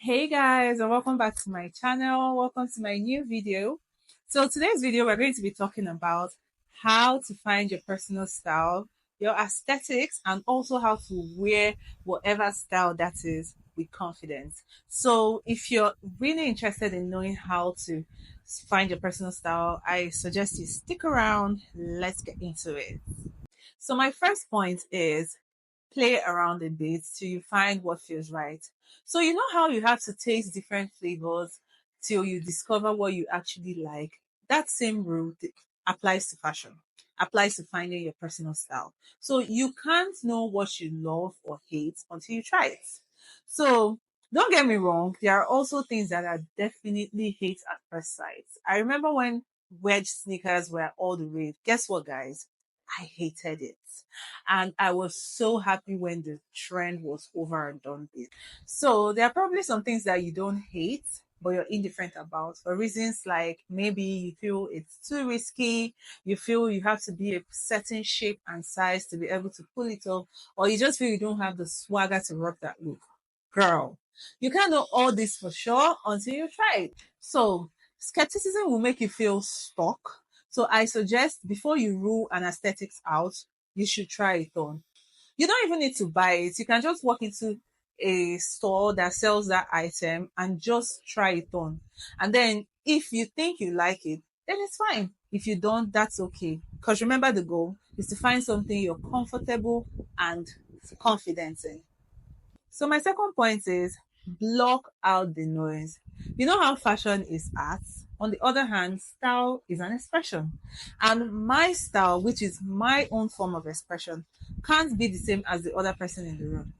Hey guys, and welcome back to my channel. Welcome to my new video. So today's video, we're going to be talking about how to find your personal style, your aesthetics, and also how to wear whatever style that is with confidence. So if you're really interested in knowing how to find your personal style, I suggest you stick around. Let's get into it. So my first point is play around a bit till you find what feels right. So you know how you have to taste different flavors till you discover what you actually like. That same rule applies to fashion, applies to finding your personal style. So you can't know what you love or hate until you try it. So don't get me wrong, there are also things that are definitely hate at first sight. I remember when wedge sneakers were all the rage. Guess what, guys? I hated it. And I was so happy when the trend was over and done with. So there are probably some things that you don't hate, but you're indifferent about for reasons like maybe you feel it's too risky, you feel you have to be a certain shape and size to be able to pull it off, or you just feel you don't have the swagger to rock that look. Girl, you can't know all this for sure until you try it. So skepticism will make you feel stuck. So I suggest before you rule an aesthetics out, you should try it on. You don't even need to buy it. You can just walk into a store that sells that item and just try it on. And then if you think you like it, then it's fine. If you don't, that's okay. Because remember, the goal is to find something you're comfortable and confident in. So my second point is block out the noise. You know how fashion is art? On the other hand, style is an expression. And my style, which is my own form of expression, can't be the same as the other person in the room.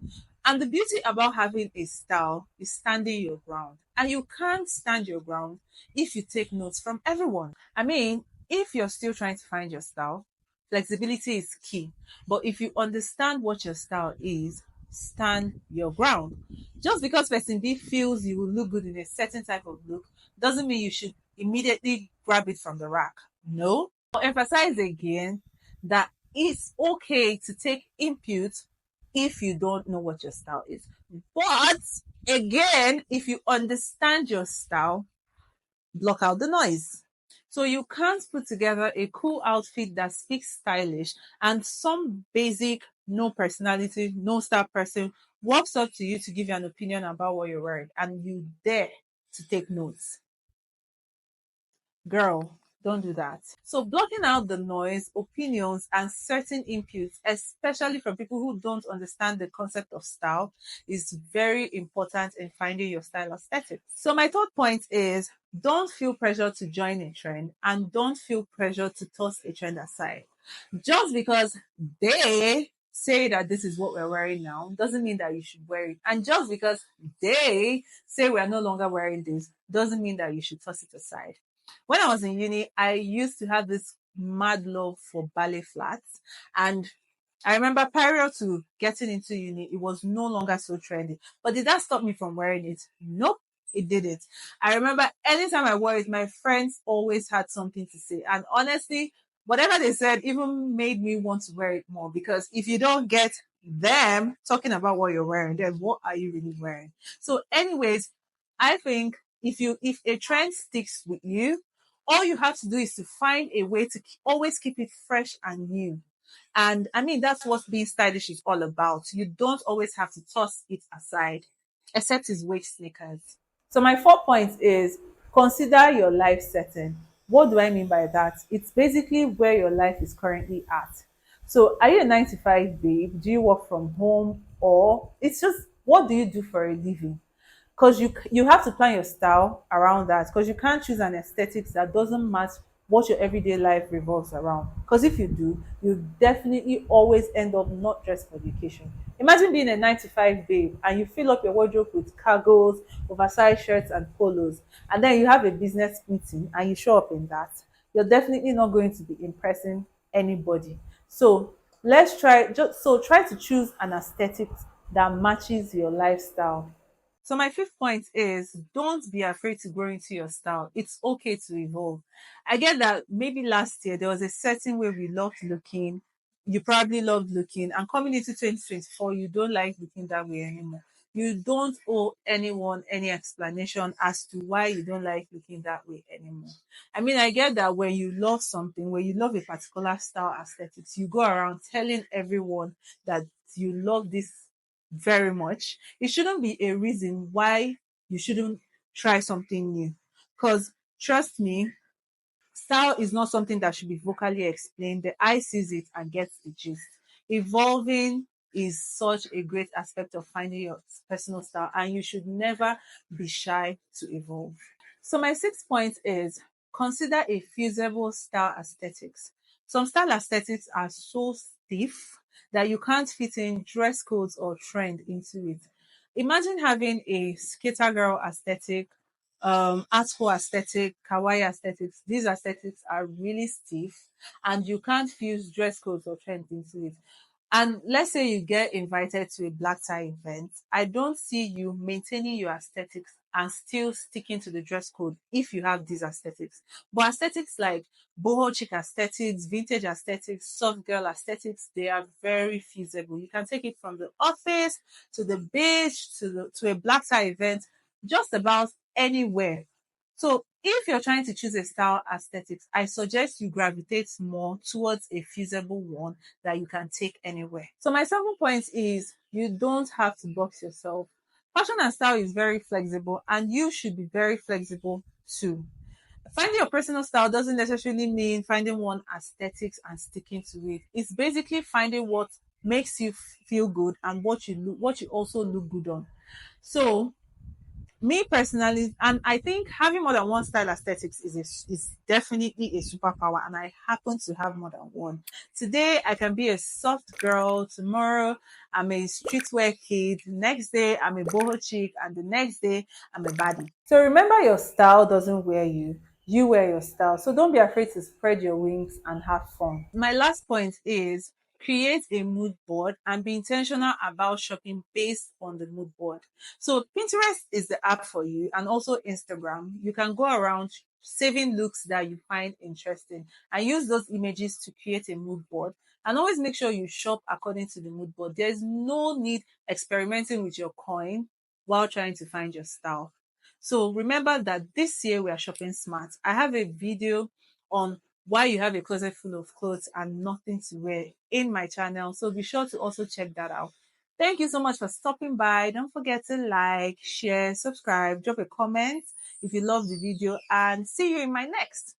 And the beauty about having a style is standing your ground. And you can't stand your ground if you take notes from everyone. I mean, if you're still trying to find your style, flexibility is key. But if you understand what your style is, stand your ground. Just because person B feels you will look good in a certain type of look doesn't mean you should immediately grab it from the rack. No. I'll emphasize again that it's okay to take input if you don't know what your style is. But again, if you understand your style, block out the noise. So you can't put together a cool outfit that speaks stylish and some basic, no personality, no style person walks up to you to give you an opinion about what you're wearing and you dare to take notes. Girl, don't do that. So blocking out the noise, opinions, and certain inputs, especially from people who don't understand the concept of style, is very important in finding your style aesthetic. So my third point is don't feel pressure to join a trend and don't feel pressure to toss a trend aside. Just because they say that this is what we're wearing now doesn't mean that you should wear it. And just because they say we're no longer wearing this doesn't mean that you should toss it aside. When I was in uni, I used to have this mad love for ballet flats. And I remember prior to getting into uni, it was no longer so trendy. But did that stop me from wearing it? Nope, it didn't. I remember anytime I wore it, my friends always had something to say. And honestly, whatever they said even made me want to wear it more because if you don't get them talking about what you're wearing, then what are you really wearing? So, anyways, I think if a trend sticks with you, all you have to do is to find a way to always keep it fresh and new. And I mean, that's what being stylish is all about. You don't always have to toss it aside, except it's waist sneakers. So my 4 point is consider your life setting. What do I mean by that? It's basically where your life is currently at. So are you a 9 to 5 babe? Do you work from home or it's just what do you do for a living? Because you have to plan your style around that because you can't choose an aesthetics that doesn't match what your everyday life revolves around because if you do you definitely always end up not dressed for the occasion. Imagine being a 9 to 5 babe and you fill up your wardrobe with cargos, oversized shirts and polos, and then you have a business meeting and you show up in that. You're definitely not going to be impressing anybody. So try to choose an aesthetic that matches your lifestyle. So my fifth point is don't be afraid to grow into your style. It's okay to evolve. I get that maybe last year there was a certain way we loved looking. You probably loved looking, and coming into 2024, you don't like looking that way anymore. You don't owe anyone any explanation as to why you don't like looking that way anymore. I mean, I get that when you love something, when you love a particular style aesthetics, you go around telling everyone that you love this very much. It shouldn't be a reason why you shouldn't try something new. Because trust me, style is not something that should be vocally explained. The eye sees it and gets the gist. Evolving is such a great aspect of finding your personal style, and you should never be shy to evolve. So, my sixth point is consider a feasible style aesthetics. Some style aesthetics are so stiff that you can't fit in dress codes or trend into it. Imagine having a skater girl aesthetic, artful aesthetic, kawaii aesthetics. These aesthetics are really stiff and you can't fuse dress codes or trends into it. And let's say you get invited to a black tie event. I don't see you maintaining your aesthetics and still sticking to the dress code if you have these aesthetics. But aesthetics like boho chic aesthetics, vintage aesthetics, soft girl aesthetics, they are very feasible. You can take it from the office to the beach to a black tie event, just about anywhere. So if you're trying to choose a style aesthetics, I suggest you gravitate more towards a feasible one that you can take anywhere. So my second point is you don't have to box yourself. Fashion and style is very flexible and you should be very flexible too. Finding your personal style doesn't necessarily mean finding one aesthetics and sticking to it. It's basically finding what makes you feel good and what you also look good on. So me personally, and I think having more than one style aesthetics is definitely a superpower, and I happen to have more than one. Today I can be a soft girl, tomorrow I'm a streetwear kid, next day I'm a boho chick, and the next day I'm a baddie. So remember, your style doesn't wear you. You wear your style. So don't be afraid to spread your wings and have fun. My last point is create a mood board and be intentional about shopping based on the mood board. So Pinterest is the app for you, and also Instagram. You can go around saving looks that you find interesting and use those images to create a mood board. And always make sure you shop according to the mood board. There's no need experimenting with your coin while trying to find your style. So remember that this year we are shopping smart. I have a video on why you have a closet full of clothes and nothing to wear in my channel. So be sure to also check that out. Thank you so much for stopping by. Don't forget to like, share, subscribe, drop a comment if you love the video, and see you in my next.